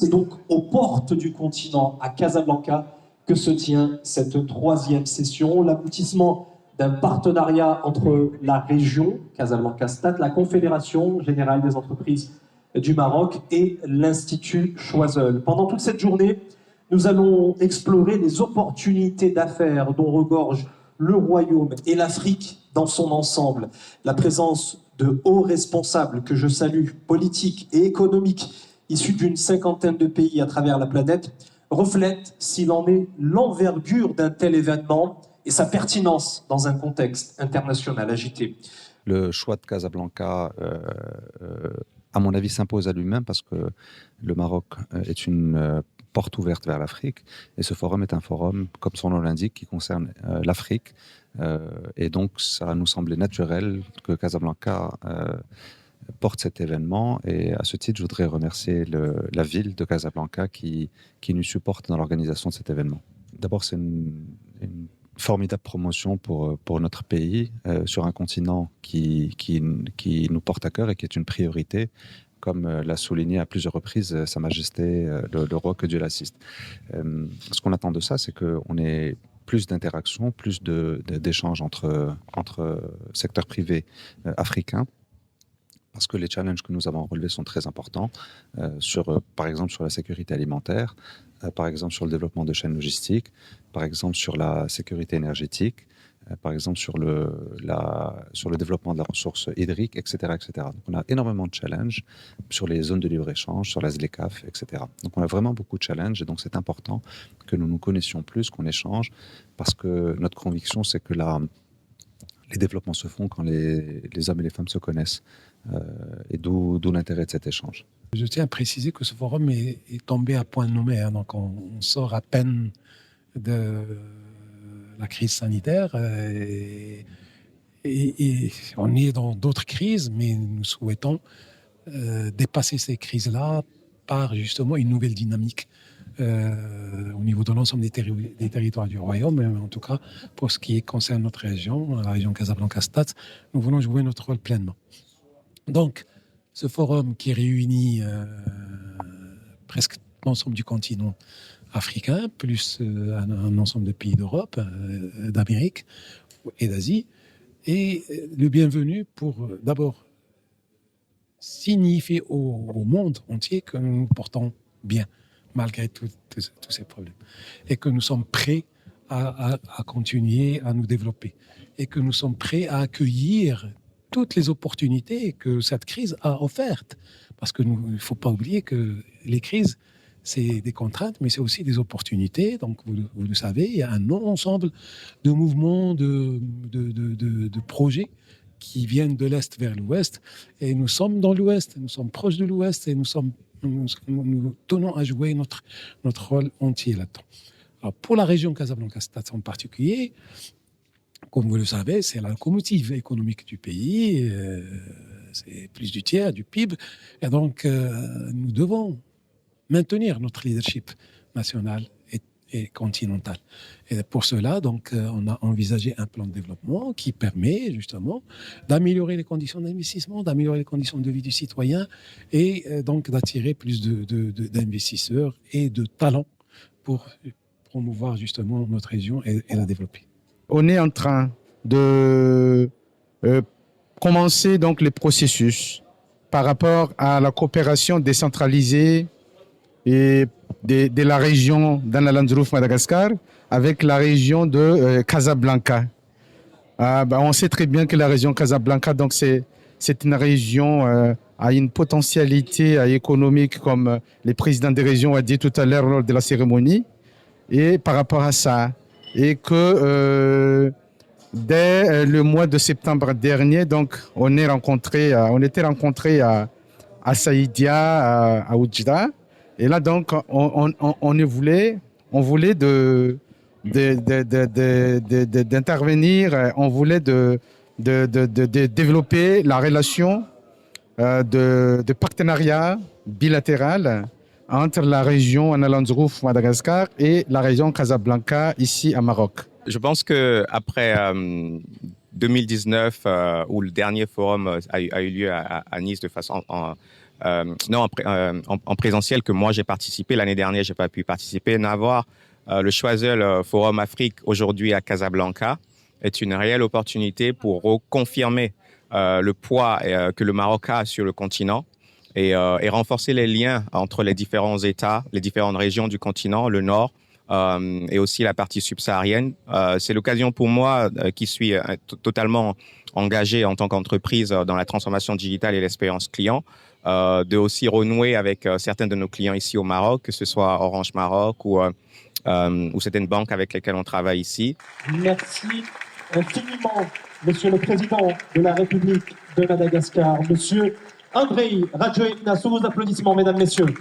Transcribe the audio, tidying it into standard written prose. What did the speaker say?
C'est donc aux portes du continent, à Casablanca, que se tient cette troisième session, l'aboutissement d'un partenariat entre la région, Casablanca-Stade, la Confédération Générale des Entreprises du Maroc et l'Institut Choiseul. Pendant toute cette journée, nous allons explorer les opportunités d'affaires dont regorge le Royaume et l'Afrique dans son ensemble. La présence de hauts responsables que je salue, politiques et économiques, issus d'une cinquantaine de pays à travers la planète, reflète, s'il en est, l'envergure d'un tel événement et sa pertinence dans un contexte international agité. Le choix de Casablanca, à mon avis, s'impose à lui-même parce que le Maroc est une porte ouverte vers l'Afrique. Et ce forum est un forum, comme son nom l'indique, qui concerne l'Afrique. Et donc, ça nous semblait naturel que Casablanca porte cet événement. Et à ce titre, je voudrais remercier la ville de Casablanca qui nous supporte dans l'organisation de cet événement. D'abord, c'est une formidable promotion pour notre pays sur un continent qui nous porte à cœur et qui est une priorité, comme l'a souligné à plusieurs reprises Sa Majesté le roi, que Dieu l'assiste. Ce qu'on attend de ça, c'est qu'on ait plus d'interactions, plus d'échanges entre secteurs privés africains, parce que les challenges que nous avons relevés sont très importants, par exemple sur la sécurité alimentaire, par exemple sur le développement de chaînes logistiques, par exemple sur la sécurité énergétique, par exemple sur le développement de la ressource hydrique, etc., etc. Donc on a énormément de challenges sur les zones de libre-échange, sur la ZLECAf, etc. Donc on a vraiment beaucoup de challenges et donc c'est important que nous nous connaissions plus, qu'on échange, parce que notre conviction, c'est que les développements se font quand les hommes et les femmes se connaissent. Et d'où l'intérêt de cet échange. Je tiens à préciser que ce forum est tombé à point nommé. Donc on sort à peine de la crise sanitaire et on est dans d'autres crises, mais nous souhaitons dépasser ces crises-là par justement une nouvelle dynamique au niveau de l'ensemble des territoires du Royaume, mais en tout cas pour ce qui concerne notre région, la région Casablanca-Stade, nous voulons jouer notre rôle pleinement. Donc, ce forum qui réunit presque l'ensemble du continent africain, plus un ensemble de pays d'Europe, d'Amérique et d'Asie, est le bienvenu pour d'abord signifier au monde entier que nous nous portons bien, malgré tous ces problèmes, et que nous sommes prêts à continuer à nous développer, et que nous sommes prêts à accueillir toutes les opportunités que cette crise a offertes. Parce qu'il ne faut pas oublier que les crises, c'est des contraintes, mais c'est aussi des opportunités. Donc, vous le savez, il y a un ensemble de mouvements, de projets qui viennent de l'Est vers l'Ouest. Et nous sommes dans l'Ouest, nous sommes proches de l'Ouest et nous tenons à jouer notre rôle entier là-dedans. Alors, pour la région Casablanca-Stade en particulier, comme vous le savez, c'est la locomotive économique du pays, c'est plus du tiers du PIB, et donc nous devons maintenir notre leadership national et continental. Et pour cela, donc, on a envisagé un plan de développement qui permet justement d'améliorer les conditions d'investissement, d'améliorer les conditions de vie du citoyen, et donc d'attirer plus d'investisseurs et de talents pour promouvoir justement notre région et la développer. On est en train de commencer donc les processus par rapport à la coopération décentralisée et de la région d'Anna-Lanzrouf, Madagascar, avec la région de Casablanca. On sait très bien que la région Casablanca, donc c'est une région à une potentialité économique, comme le président des régions a dit tout à l'heure lors de la cérémonie. Et par rapport à ça, et que dès le mois de septembre dernier, donc on était rencontrés à Saïdia, à Oujda, et là donc on voulait d'intervenir, on voulait de développer la relation de partenariat bilatéral entre la région Anna-Lanzrouf, Madagascar, et la région Casablanca, ici à Maroc. Je pense qu'après 2019, où le dernier forum a eu lieu à Nice de façon en présentiel que moi j'ai participé. L'année dernière, j'ai pas pu participer. D'avoir le Choiseul Forum Afrique aujourd'hui à Casablanca est une réelle opportunité pour reconfirmer le poids que le Maroc a sur le continent et renforcer les liens entre les différents États, les différentes régions du continent, le Nord et aussi la partie subsaharienne. C'est l'occasion pour moi, qui suis totalement engagé en tant qu'entreprise dans la transformation digitale et l'expérience client, de aussi renouer avec certains de nos clients ici au Maroc, que ce soit Orange Maroc ou certaines banques avec lesquelles on travaille ici. Merci infiniment, Monsieur le Président de la République de Madagascar, Monsieur Andrei Rajoelina, sous vos applaudissements, Mesdames, Messieurs.